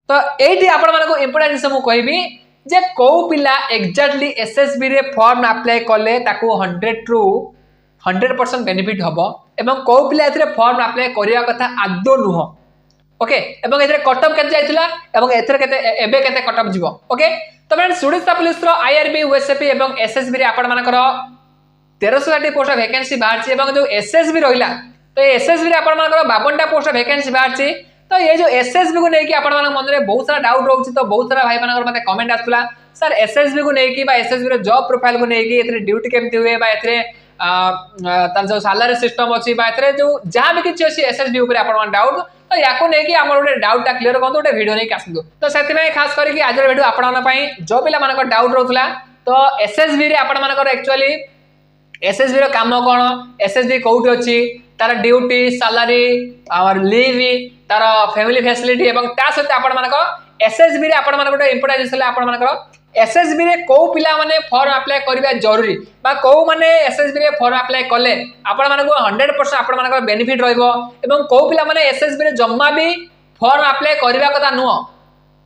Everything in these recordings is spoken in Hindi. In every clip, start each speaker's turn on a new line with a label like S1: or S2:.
S1: तो एठी आपण मानको इंपोर्टेंट जिनिस मु कहबी जे को पिला एक्जेक्टली एसएसबी रे फॉर्म अप्लाई कले ताको 100 टू 100% बेनिफिट हबो एवं को पिला एथरे फॉर्म अप्लाई करिया कथा आदो नुह ओके एवं एथरे कटअप केते जाइतिला एवं एथरे केते एबे केते कटअप जीवो ओके तो फ्रेंड्स ओडिशा पुलिस रो आईआरबी यूएसएपी एवं एसएसबी रे आपण मानकर 1360 पोस्ट वैकेंसी बाहरची एवं जो एसएसबी रहिला तो एसएसबी रे आपण मानकर 52टा पोस्ट वैकेंसी बाहरची तो ये जो एसएसबी को लेके आपण मन मन रे बहुत सारा डाउट रहउची तो बहुत सारा भाई मानकर मते कमेंट आसुला सर एसएसबी को लेके बा एसएसबी रे जॉब प्रोफाइल को लेके एथरे ड्यूटी केमती हुए बा एथरे तार जो सैलरी सिस्टम अछि बा एथरे जो जहां भी किछ अछि एसएसबी ऊपर आपण मन डाउट तो याको नेकी हमर ओटे डाउट क्लियर करतो ओटे वीडियो नेकी आसंदो तो सेति में खास करके आज वीडियो आपण मन पई जो पिला मानकर डाउट रहउतला तो एसएसबी रे आपण मानकर एक्चुअली एसएसबी रो काम कोन एसएसबी कोउटी अछि तार ड्यूटी सैलरी और लीव तार फैमिली फैसिलिटी एवं ता सहित आपण मानकर एसएसबी रे आपण मानकर इंपोर्टेंट जिसले आपण मानकर एसएसबी रे को पिला माने फॉर्म अप्लाई करबा जरूरी बा को माने एसएसबी रे फॉर्म अप्लाई कले आपण मानकर 100% आपण मानकर बेनिफिट रहइबो एवं को पिला माने एसएसबी रे जम्मा भी फॉर्म अप्लाई करबा कथा नुह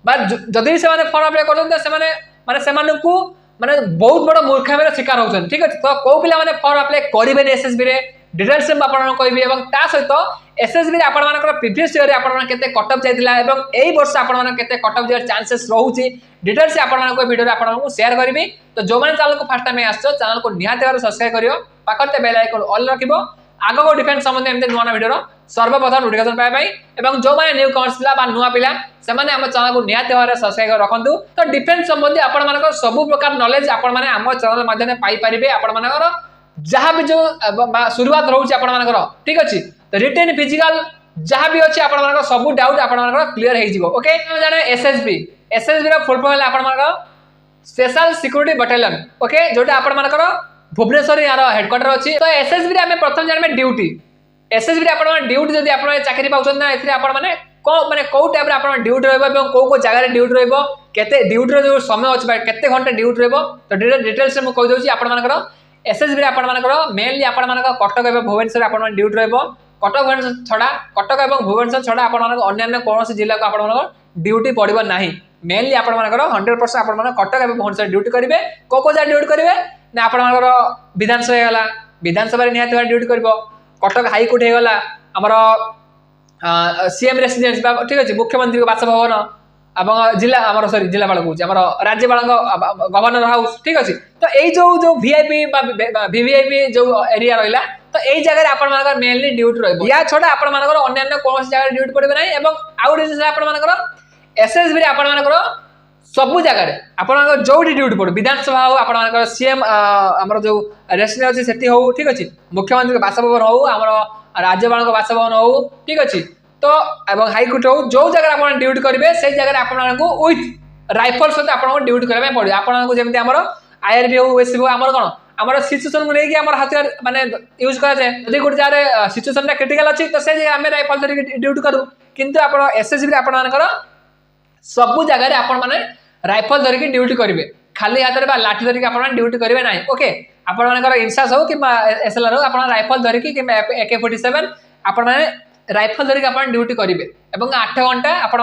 S1: बा जदी से माने फॉर्म अप्लाई करछन से माने सेमानकु माने बहुत बड़ मूर्खामी रे शिकार होछन ठीक अछि तो को पिला माने फॉर्म अप्लाई करिबे एसएसबी रे डिटेल्स में आपण कहबी एवं ता सहित एसएसबी रे आपण मानकर प्रीवियस ईयर रे आपण मान केते कटअप जाइतिला एवं एई वर्ष आपण मान केते कटअप जाय चांसेस रहउची डिटेल्स आपण मान को वीडियो रे आपण को शेयर करबी तो जो माने चैनल को फर्स्ट टाइम आछो चैनल को निहाते बार सब्सक्राइब करियो पाकरते बेल आइकन ऑल रखिबो आगो को डिफेंस संबंधी एमते नुवा वीडियो रो सर्वप्रथम नोटिफिकेशन पाए भाई एवं जो माने न्यू कमर्स पिला बा नुवा पिला से माने हम चैनल को निहाते बार सब्सक्राइब रखंतु तो डिफेंस संबंधी आपण मान को सब प्रकार नॉलेज आपण माने हम चैनल माध्यम पाई परिबे आपण मानकर जहां भी जो शुरुआत रहउची आपण मानकर ठीक अछि तो रिटन फिजिकल जहां भी अछि आपण मानकर सब डाउट आपण मानकर क्लियर हे जिवो ओके हम जाने एसएसबी रो फुल फॉर्म आपण मानकर स्पेशल सिक्योरिटी बटालियन ओके जोटा आपण मानकर भुवनेश्वर यार हेडक्वार्टर अछि तो एसएसबी रे हम प्रथम जानबे ड्यूटी एसएसबी रे आपण ड्यूटी जदी आपण चाकरी पाउछन ना एथरे आपण माने को टाइप रे आपण ड्यूटी रहबो एवं को जगह रे ड्यूटी रहबो केते ड्यूटी रो जो समय अछि केते घंटा ड्यूटी रहबो तो डिटेल्स में कहि दोछि आपण मानकर एसएसबी रे आपण मानकर मेनली आपण मानकर कटक एवं भुवनेश्वर आपण मान ड्यूटी रहबो कटक भुवनेश्वर छडा कटक एवं भुवनेश्वर छडा आपण मानकर अन्य कोनोसी जिल्ला को आपण मानकर ड्यूटी पड़िबो नाही मेनली आपण मानकर 100% आपण मानकर कटक एवं भुवनेश्वर ड्यूटी करिवे को जा ड्यूटी करिवे ना आपण मानकर विधानसभा हेला विधानसभा रे निहाती ड्यूटी करबो कटक हाई कोर्ट हे गला हमर सीएम रेसिडेंस ठीक अछि मुख्यमंत्री को बासभवन एवं जिला हमर सॉरी जिलापाल कहूँ आम राज्यपाल गवर्नर हाउस ठीक अच्छे तो यही जो वीआईपी वीवीआईपी जो एरिया रहा तो यही जगह आपण मानकर मेनली ड्यूटी रही या छड़ा आपण मानकर अन्य कौन जगह ड्यूटी पड़े ना एवं आउ गोटे आपण मानकर एसएसबी रे आपण मानकर सब जगह आपण जो ड्यूटी पड़ो विधानसभा हो आपण मानकर सीएम आमर जो रेसिडेंस अच्छे सेठी हो ठीक अच्छे मुख्यमंत्री बासभवन हो आम राज्यपाल बासभवन हो ठीक अच्छे तो एवं हाईकोर्ट हो जो जगह आप ड्यूटी करेंगे से जगह आपको विथ राइफल सहित आपको ड्यूटी करने पड़े आपको जमी आम आईआरबी हो एसबी हो आम कौन आम सिचुएसन को लेकिन आम हथियार माने यूज कराए जब गोटे जगह सिचुएसन क्रिटिकल अच्छी तो से आम राइफल धरिक ड्यूटी करूँ किंतु आप एसएसबी आपर सब जगह आपण मैंने राइफल धरिक ड्यूटी करेंगे खाली हाथ में लाठी धरिक आप ड्यूटी करेंगे ना ओके आपर इंसास हो कि एसएलआर हो आप राइफल धरिक कि AK-47 आपण मैंने राइफल धरिक आप ड्यूटी करेंगे और 8 घंटा आप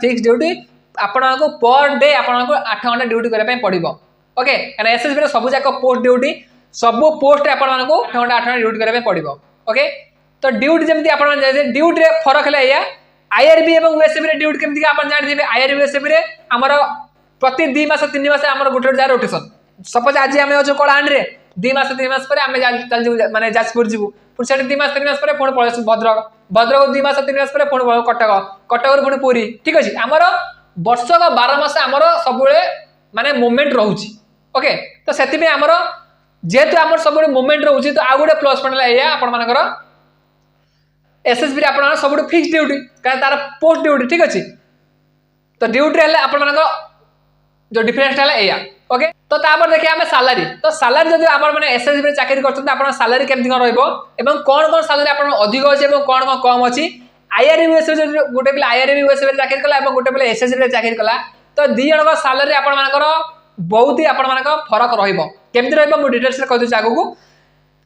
S1: फिक्स ड्यूटी आपको पर डे आपको 8 घंटा ड्यूटी करने पड़ो ओके एसएसबी सब जाक पोस्ट ड्यूटी सब पोस्ट आपको 8 घंटा ड्यूटी करने पड़ो ओके तो ड्यूटी जमी आप ड्यूटी फरक है आईआरबी और यूएसबी ड्यूटी केमती आप जानते आईआरबी यूएसबी आमर प्रति 2 मास 3 मास आम गोटे गोटे रोटेशन सपोज आज आम अच्छे कलाहांडी 2 मास 3 मास पर आम माने जाजपुर जीवु पुणी से 2 मास 3 मास पर पुणी पलैसु भद्रक भद्रक 2 मास 3 मास पर पुणी कटक कटक पुणी पुरी ठीक अच्छे आमर वर्षक 12 मास आमर सब माने मूवमेंट रोचे ओके तो से आमर जेहेतु आम सब मूवमेंट रोचे तो आउ गोटे प्लस पॉइंट है आपर एसएसबी आप सब फिक्स ड्यूटी क्या तार पोस्ट ड्यूटी ठीक अच्छे तो ड्यूटी है आप जो डिफरेंस है या ओके तो तापर देखिए आम सालारी तो सालारी जब आप एसएसबी चाकरी कर सालारी केमती कौन रहा कौन कौन सालारी आप अधिक अच्छे कौन कौन कम अच्छी आईआरबी यूएसबी गोटे पे आईआरबी यूएसबी चाकरी कला गोटे पे एसएसबी चाकरी कला तो दी जन सालारी आपर बहुत ही आपर फरक रमती रुझे डिटेल्स कहीदे आगू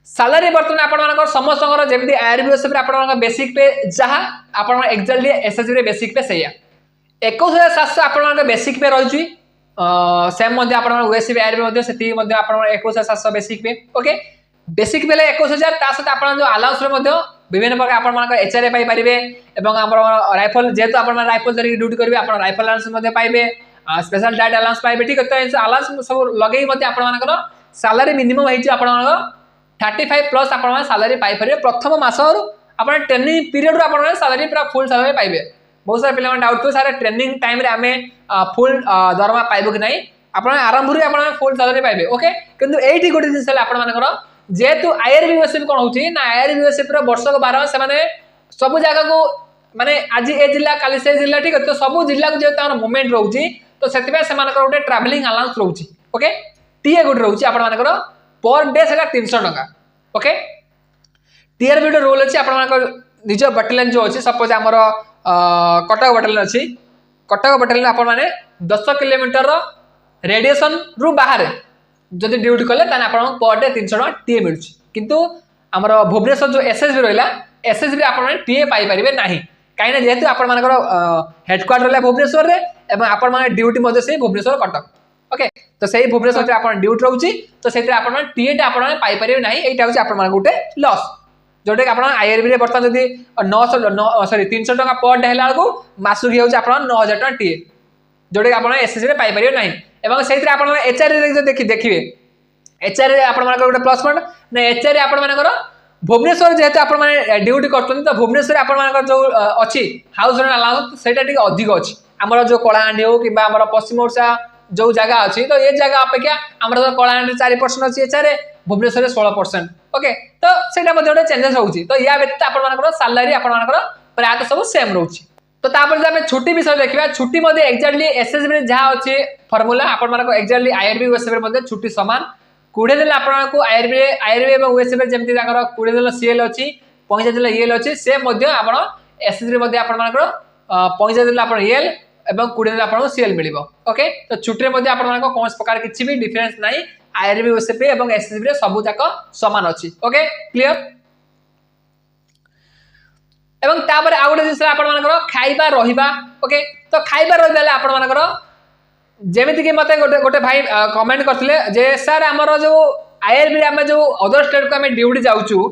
S1: सालारी बर्तमान आपर समस्त जमी आईआरबी यूएसबी आप बेसिक पे जहाँ आप एक्जाक्टली एसएसबी बेसिक पे से 21,700 आपण बेसिक पे रही सेम आप ओएससी आईआरबी से 21,700 बेसिक पे ओके बेसिक बेले 21,000 ता सहित आप आलाउंस विभिन्न प्रकार आप एचआरए पाइपारे राइफल जेहेतु आप राइफल धरिक ड्यूटी करेंगे आप राइफल अलाउंस पाइबे स्पेशल डाइट अलाउंस पाइबे ठीक है तो अलाउंस सब लगे आपर सालारी मिनिमम हो 35 प्लस आप सालारी पाइपर प्रथम मस आप ट्रेनिंग पीरियड आप सालारी पूरा फुल सालारी पाइबे बहुत सारा पिला डाउट थो सारे ट्रेनिंग टाइम रे आमे फुल दरमा पाइबो कि नहीं आप आरंभ रे आप फुल सालारी पाइबे ओके किंतु एठी गोटे जिनस आप जेहेतु आईआरबी यूएसएफ कौन होची ना आईआरबी यूएसएफ रो वर्षक 12 से माने सब जगह को माने आज ए जिला काली से जिला ठीक है तो सब जिला को जेता मूवमेंट रहउची तो सेतिबे से मानकर गोटे ट्रैवलिंग अलाउंस रहउची ओके टीए गोटे रहउची आपण मानकर पर डे सेटा 300 टका ओके टीआर भी रोल अछि आपण मानकर निज बटालियन जो अछि सपोज हमर कटक बटालियन अछि कटक बटालियन आपण माने 10 किलोमीटर रो रेडिएशन रु बाहर जदि ड्यूटी कले ताने आपण पर डे 300 टका टीए मिलुछ किंतु हमर भुवनेश्वर जो एसएसबी रहला एसएसबी आपण टीए पाई परिबे नाही काइना जेहेतु आपण मानकर हेडक्वार्टर रहला भुवनेश्वर रे एवं आपण माने ड्यूटी मध्ये से भुवनेश्वर कटक ओके तो सही भुवनेश्वर रे आपण ड्यूटी रहउची तो सेते आपण टीए टा आपण पाई परिबे नाही एटा होची आपण मान गुटे लॉस जोटे आपण आईआरबी रे बर्तन जदि 300 टका पर डे हैला को मासु हि होची आपण 9000 टका टीए जोटे आपण एसएसबी रे पाई परिबे नाही एवं सेते आपण एचआर रे देखिबे एचआर रे आपण मानकर गोटे प्लस पॉइंट ना एचआर रे आपण मानकर भुवनेश्वर जेहेतु आपण माने ड्यूटी करछन तो भुवनेश्वर आपण मानकर जो अछि हाउस रेंट अलाउंस सेटा टिक अधिक अछि हमर जो कलाहांडी हो किबा हमर पश्चिम ओडिसा जो जगह अछि तो ये जगह अपेक्षा हमर जो कलाहांडी 4% अछि एचआर रे भुवनेश्वर रे 16% ओके तो सेटा मध्ये गोटे चेंजेस होउछि तो या व्यतीत आपण मानकर सैलरी आपण मानकर प्रायत सब सेम रहउछि तो तापर जे छुट्टी विषय देखिबा छुट्टी मध्ये एक्जेक्टली एसएसबी रे जहा अछि फार्मूला आपण मानकर एक्जेक्टली आईआरबी यूएसएफ रे मध्ये छुट्टी समान 20 दिन आपको आईआरबी एवं यूएसएफ जमती 20 दिन सीएल अच्छी 50 दिन ईएल अच्छी से आप एसएसबी आप 50 दिन आप ईएल एवं 20 दिन आपको सीएल मिल ओके तो छुट्टी आप कौन प्रकार किसी भी डिफरेंस ना आईआरबी यूएसएफ एवं एसएसबी सब जाक सामान अच्छी ओके क्लियर एवं तापर आउ गोटे जिनिस आप खाइबा रहिबा ओके तो खाइबा रहिबा आप जेमिति कि मते गोटे भाई कमेंट करथिले जे सर हमर जो आईआरबी आमे जो अदर स्टेट को आमे ड्यूटी जाउचू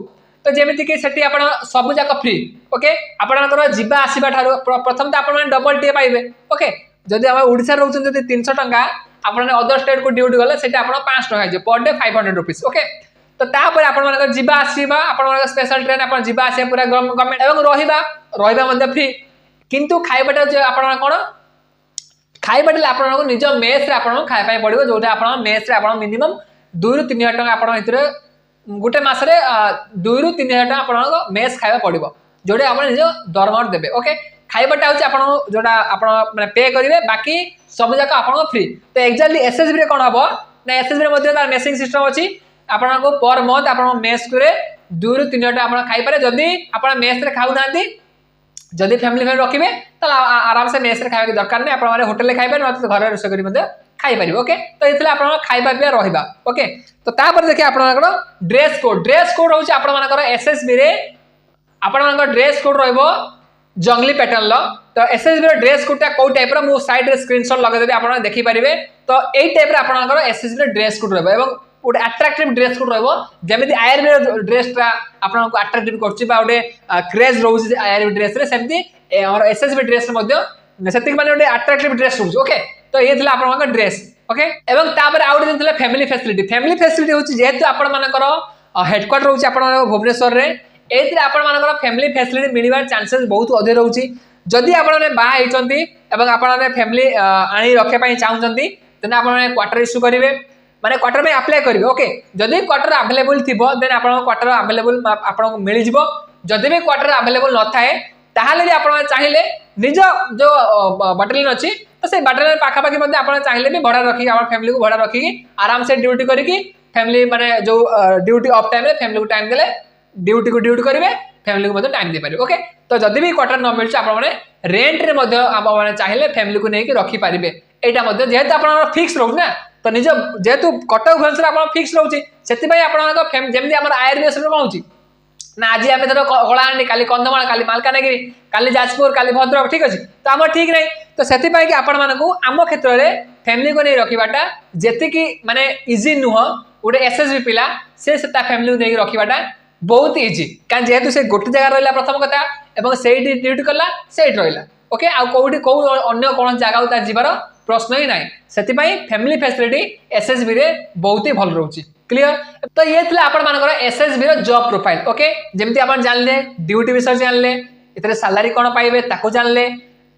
S1: तो जेमिति कि सेठी आपण सब जाक फ्री ओके आपणकर जिबा आसीबा थारो प्रथम तो आपण डबल टी पाइबे ओके जदि हम ओडिसा रहउछन जदि 300 टका आपण अदर स्टेट को ड्यूटी गले सेठी आपण 5 टका जे पर डे 500 रुपीस ओके तो तापर आपणकर जिबा आसीबा आपणकर स्पेशल ट्रेन आपण जिबा आसे पूरा गवर्नमेंट एवं रहिबा मध्ये फ्री किंतु खाइबाटा जे आपण कोन खाइबाटे आपको निज मेस खाया पड़ो जो मेस मिनिमम 2 ରୁ 3 हजार टका गोटे मसरे 2 ରୁ 3 हजार टका आप मेस खाया पड़ो जोटा आप निज दरमार देवे ओके खाइबाटा हूँ जोटा आप पे करेंगे बाकी सब जाक आप फ्री तो एक्जाक्टली एसएसबी कौन हम ना एसएसबी तार मेसिंग सिस्टम अच्छी आपको पर मंथ आप मेस 2 ରୁ 3 हजार टका खाईपारे जदि आप मेस खाऊना जदि फैमिली फैमिली रखिए तो आराम से मेस खाଇବା दरकार नहीं आप होटेल खाइबे ना तो घर रोषे कर खाई पारे ओके तो ये आप खाଇବା पिया रहिबा ओके तो तापर देखिए आप ड्रेस कोड होची आप एसएसबी रे आप ड्रेस कोड रहिबो जंगली पैटर्न तो एसएसबी ड्रेस कोडटा कौ टाइप रो साइड रे स्क्रीनशॉट लगे देबे आप देखि पारिबे तो एई टाइप रे आप एसएसबी ड्रेस कोड रहिबो एवं गोटे अट्राक्टिव ड्रेस कोड रहिबो जेमिति आईआरबी ड्रेसटा आपनको अट्राक्टिव करछि बा गोटे क्रेज रहउछि आईआरबी ड्रेस रे सेमति और एसएसबी ड्रेस मध्ये सेतिक माने गोटे अट्राक्टिव ड्रेस रहउछि ओके तो ये थिला आपनको ड्रेस ओके एवं तापर आउट दिनथिला फैमिली फैसिलिटी होछि जेहेतु आपण मानकर हेडक्वार्टर होछि आपण भुवनेश्वर रे एथिरे आपण मानकर फैमिली फैसिलिटी मिलिबार चांसेस बहुत अधिक रहउछि जदि आपण बा हेचंती एवं आपण फैमिली आनी रखे पई चाहुचंती तने आपण क्वार्टर इश्यू करिवे माने क्वार्टर में अप्लाई करिवे ओके जदि क्वार्टर अवेलेबल थिबो देन आपण क्वार्टर अवेलेबल आपनको मिल जिवो जदि भी क्वार्टर अवेलेबल न थाए ताहाले भी आपण चाहिए निज जो बटालियन अछि तो से बटालियन पाखा पाखी मध्ये आपण चाहिए भी भाड़ा रखी आपण फैमिली को भाड़ा रखी आराम से ड्यूटी करिकी फैमिली माने जो ड्यूटी ऑफ टाइम रे फैमिली को टाइम देले ड्यूटी को ड्यूटी करिवे फैमिली को मध्ये टाइम दे पारिबे ओके तो जदि भी क्वार्टर न मिलछ आपण माने रेंट रे मध्ये आपण चाहिए फैमिली को नेकी रखी पारिबे एटा मध्ये जेहेतु आपण फिक्स रहउ ना तो निज जेहेतु कटक भुवनेश्वर आप फिक्स रोचे से जेमती आईआरबी कोन होची ना आज आम धर कलाहांडी काली कंधमाल काली मालकानगिरी काली जाजपुर काली भद्रक ठीक अच्छे तो आम ठीक नहीं तो से आपण मानू आम क्षेत्र में फैमिली को नहीं रखाटा जी माने इजी नुह गोटे एसएसबी पिला से फैमिली को नहीं रखाटा बहुत इजी क्या जेहेतु से गोटे जगह रहा प्रथम कथा और से ड्यूटी कला से रहा ओके आउ कौटी कौ अन्य कौन जगह जीवार प्रश्न ही ना से फैमिली फैसिलिटी एसएसबी रे बहुत ही भल रोचे क्लियर तो ये थी आपर एसएसबी जॉब प्रोफाइल ओके जमती आप जानले ड्यूटी विषय जानले इतने सैलरी कौन पाइबे ताको जानले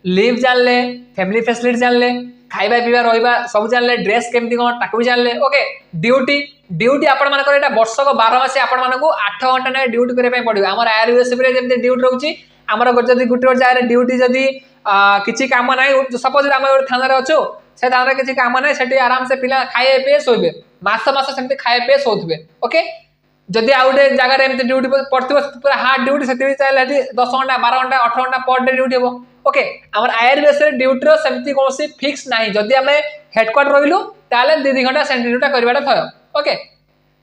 S1: लीव जानले फैमिली फैसिलिटी जानले खाइबा पीवा रहा सब जानले ड्रेस केमती कौन ताको भी जानले ओके ड्यूटी ड्यूटी आपण मानकर एटा वर्षक 12 मास आपण मानकू 8 घंटा ना ड्यूटी करबे पड़िबो हमर आईआरयूएसबी रे जेमती ड्यूटी रहउची हमर जदी गुटे जगह ड्यूटी जदी किछि काम नाही सपोज हम थाना रे अछु से थाना रे किछि काम नाही सेठी आराम से पिला खाए पे सोइबे मास मास सेमती खाए पे सोथबे ओके जदि आ गोटे जगह एमती ड्यूटी पड़थिबो पूरा हार्ड ड्यूटी सेति चाहे 10 घंटा 12 घंटा 8 घंटा पर डे ड्यूटी हेबो ओके हमर आईआरयूएस रे ड्यूटी रो सेमती कोनसी फिक्स नाही जदि हमें हेडक्वार्टर रहिलु ताले 2 घंटा सेंट्री ड्यूटी करबाटा थयो ओके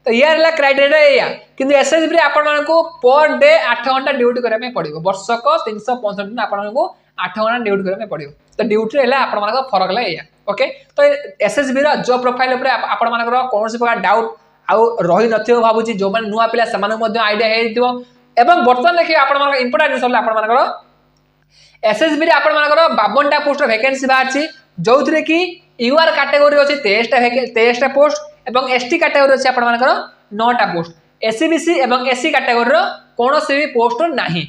S1: तो ये क्राइटेरिया या किंतु एसएसबी आपण मानकू पर डे 8 घंटा ड्यूटी करबे पड़िबो वर्षक 365 दिन आपण मानकू 8 घंटा ड्यूटी करबे पड़िबो तो ड्यूटी रेला आपण मानक फरक ला या ओके तो एसएसबी रो जॉब प्रोफाइल ऊपर आपण मानकर कोनसी प्रकार डाउट आउ रही नथियो भाबुची जो माने नुवा पिला समान मध्ये आईडिया हेतिबो एवं वर्तमान देखि आपण मानक इंपोर्टेंट जिंस आपण मानकर एसएसबी रे आपण मानकर 52 टा पोस्ट वैकेंसी बाहरची जोथरे कि यूआर कैटेगरी अछि 23 टा पोस्ट एवं एसटी कैटेगरी अछि आपण मानकर 9 टा पोस्ट एससीबीसी एवं एससी कैटेगरी रो कोनोसी भी पोस्ट नाही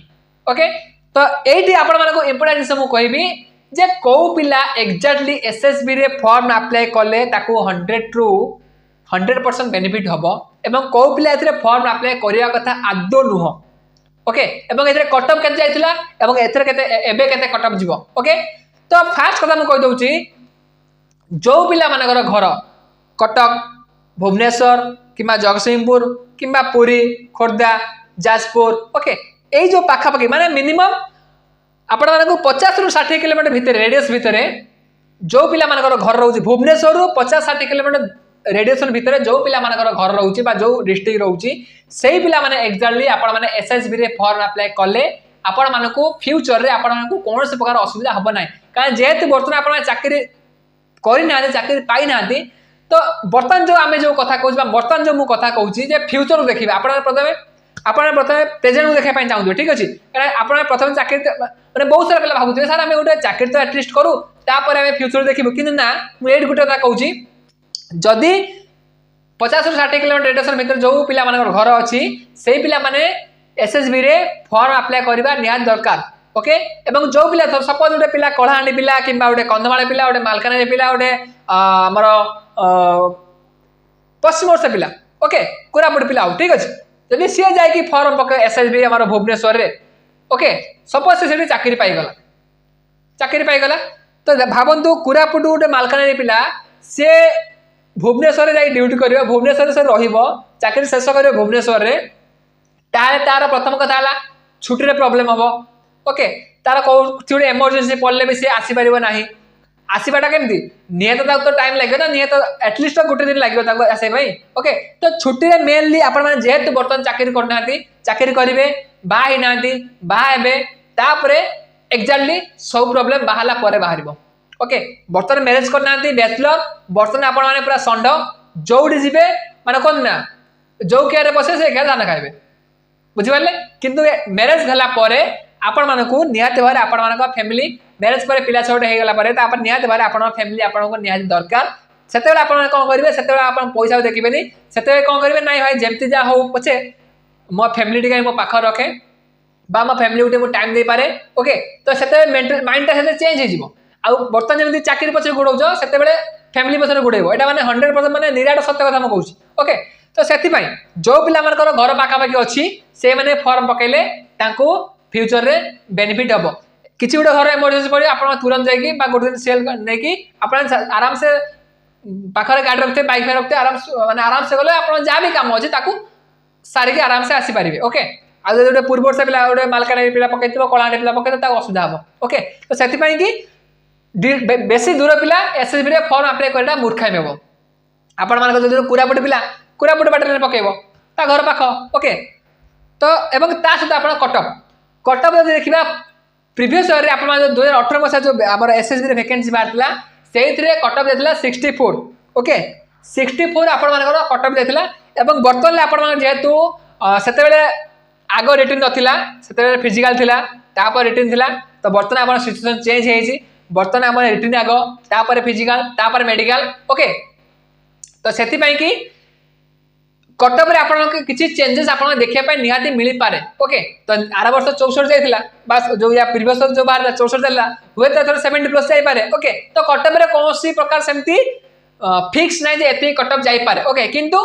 S1: ओके तो एठी आपण मानको इंपोर्टेंट जिंस मु कहबी जे को पिला एग्जैक्टली एसएसबी रे फॉर्म अप्लाई करले ताको 100 टू 100% बेनिफिट हबो एवं को पिला एथरे फॉर्म अप्लाई करिया कथा आदो नुह ओके एवं एथरे कटअप केते जाइतिला एवं एथरे केते एबे केते कटअप जीवो ओके तो फास्ट कथा मु कहि दउची जो पिला मानकर घर कटक भुवनेश्वर किंबा जगतसिंहपुर किंबा पुरी खोर्धा जाजपुर ओके एई जो पाखापाखि माने मिनिमम आपण मानक 50 रु 60 किलोमीटर भितर रेडियस भितर जो पिला मानकर घर रहउची भुवनेश्वर रु 50-60 किलोमीटर रेडिएशन भितर जो पिला मानकर घर रहउची बा जो डिस्ट्रिक्ट रहउची सेही पिला माने एक्जेक्टली आपण माने एसएसबी रे फॉर्म अप्लाई करले आपण मानकू फ्यूचर रे आपण मानकू कोनोसी प्रकार असुविधा हबो नै कारण जेहेतु वर्तमान आपण चाकरी करि ना चाकरी पाई नांती तो बर्तमान जो आमे जो कथा कहउची बर्तमान जो मु कथा कहउची जे फ्यूचर देखिबा आपण प्रथमे प्रेजेंट देखा पाई चाहू ठीक अछि कारण आपण प्रथम चाकरी माने बहुत सारा पिला भाबुथे सर आमे गोटे चाकरी तो एटलिस्ट करू तापर आमे फ्यूचर देखिबो किंतु ना मु एड गोटे कथा कहउची जदि 50 रु 60 किलोमीटर रेडिएशन भीतर जो पिला मानकर घर अछि सेही पिला माने एसएसबी रे फॉर्म अप्लाई करबा निहात दरकार ओके एवं जो पिला सपोज गोटे पिला कलाहांडी पिला किंबा गोटे कंधमाल पिला गोटे मालकानगिरी पिला गोटे हमर पश्चिम ओडिशा पिला ओके कोरापुट पिला ठीक अछि जदि सी जाय कि फॉर्म पके एसएसबी हमर भुवनेश्वर रे ओके सपोज से चाकरी पाई गला तो भाबंतु कोरापुट गोटे मालकानगिरी पिला से भुवनेश्वर जाई ड्यूटी करियो भुवनेश्वर से रहिबो चाकरी शेष करियो भुवनेश्वर रे तार प्रथम कथा हला छुट्टी रे प्रॉब्लम हबो ओके तार कोठी इमरजेंसी पड़ले भी से आसी परिबो नाही आसीबाटा केमती नियत तो टाइम लगे ना नियत एटलिस्ट गोटे दिन लगे आसे भाई ओके तो छुट्टी रे मेनली आपण माने जेहेतु बर्तन चाकरी करनाती चाकरी करिवे बा ही नाती बा हेबे तापरे एक्जेक्टली सब प्रॉब्लम बाहला परे बाहरिबो ओके बर्तन मैरिज करनाती बैचलर बर्तन आपण माने पूरा संड जोडी जिबे माने कोन ना जो केरे बसे से दाना खाइबे बुझि पाले किंतु मैरिज गला परे आपण मानकू निहात भारे आपण मानक फैमिली मैरिज पर पिला छोटे हे गला परे तापर निहात भारे आपण फैमिली आपण को निहात दरकार सेतेबेला आपण कोन करिवे सेतेबेला आपण पैसा देखिबेनी सेतेबेला कोन करिवे नाही भाई जेमति जा हो पछे मो फैमिली टिका मो पाखर रखे बा मो फैमिली उटे मो टाइम दे पारे ओके तो सेतेबेला माइंड ता सेते चेंज हे जिवो आ बर्तन जेमति चाकरी पछे गुडौजो सेतेबेला फैमिली पछे गुडेबो एटा माने 100% माने निराट सत्य कथा म कहूची ओके तो सेति पई जो पिला मानकर घर पाखा पाखी अछि से माने फॉर्म पकेले तांको फ्यूचर रे बेनिफिट हबो किछि गुडे घर इमरजेंसी पड़ी आपण तुरंत जाई बा गोटे दिन सेल नै कि आपण आराम से पाखरे गाड़ी रखते बाइक रखते आराम से गले आपण जा भी काम अछि ताकू सारी के आराम से आसी परिबे ओके आ गोटे पूर्व से पिला गोटे मालकानगिरी पिला पकैतिबो कलाहांडी पिला पकैते ता असुविधा हबो ओके तो सेति पई कि बेसी दूर पिला एसएसबी रे फॉर्म अप्लाई करडा मूर्खामी हबो आपण मानक जदि कोरापुट पिला कोरापुट बाटरे पकेबो ता घर पाख ओके तो एवं ता सहित आप कटअप कटअप जब देखा प्रीवियस इयर आप 2018 मसीहा जो आम एसएसबी वैकेंसी बाहर से कटअप जाता 64 ओके 64 आपण कटअप जाता एवं बर्तमान आपण जेहेतु से आग रिटर्न नथिला से फिजिकल थिला तापर रिटर्न थिला तो बर्तमान आप सिचुएशन चेंज होइछि बर्तमान आम रिटर्न आग तापर फिजिकल तापर मेडिकल ओके तो से कि कटअप रे आपन किछि चेंजेस आपन देखिया निहाती मिल पारे ओके तो आर वर्ष 64 जाइथिला बस जो या प्रीवियस जो बाहर 64 देला हुए तो 70 प्लस जाई पारे ओके तो कटअप रे कोनोसी प्रकार सेमती फिक्स नाही जे एते कटअप जाई पारे ओके किंतु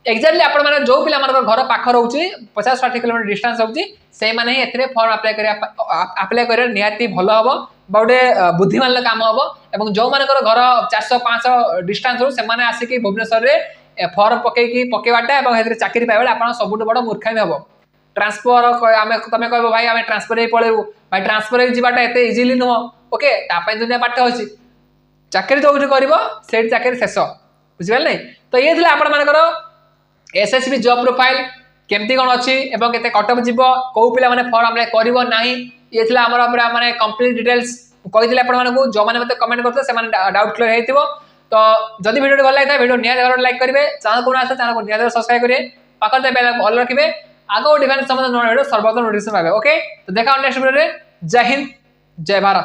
S1: एक्जेक्टली आपण माने जो पिला मानकर घर पाख रहउची 50-60 किलोमीटर डिस्टेंस होउची से माने ही एतरे फॉर्म अप्लाई करिया निहाती भलो हबो बाउडे बुद्धिमान काम हबो एवं जो मानकर घर 400-500 डिस्टेंस हो से माने आसी कि भुवनेश्वर रे फॉर्म पकेवाटा और चाकरी पाइबा आप सब बड़ मूर्खामी हम ट्रांसफर आम तुम कह भाई आम ट्रांसफर ही पलैबू भाई ट्रांसफर जावाटा एत इजिली नुह ओके तापाई दुनिया पाठ अच्छी चाकरी जो कर चाकरी शेष बुझिपारे नहीं तो ये थी आपण मानकर एसएसबी जॉब प्रोफाइल केमती कौन अच्छी एवं केते कटअप जीव कौ पिला माने फॉर्म अप्लाई करिवो नाही ये थी आमर माने कंप्लीट डिटेल्स कही आपण मानकू जो मैंने मत कमेंट करते से डाउट क्लियर होइतिबो तो जदि वीडियो भल लगे वीडियो निहाती लाइक करेंगे चैनल को चैनल को निहाती सब्सक्राइब करेंगे पाखर बेल ऑल रखिए आगो डिफेंस संबंध सर्वप्रथम नोटिफिकेशन पाइबे ओके तो देखा नेक्स्ट वीडियो जय हिंद जय भारत।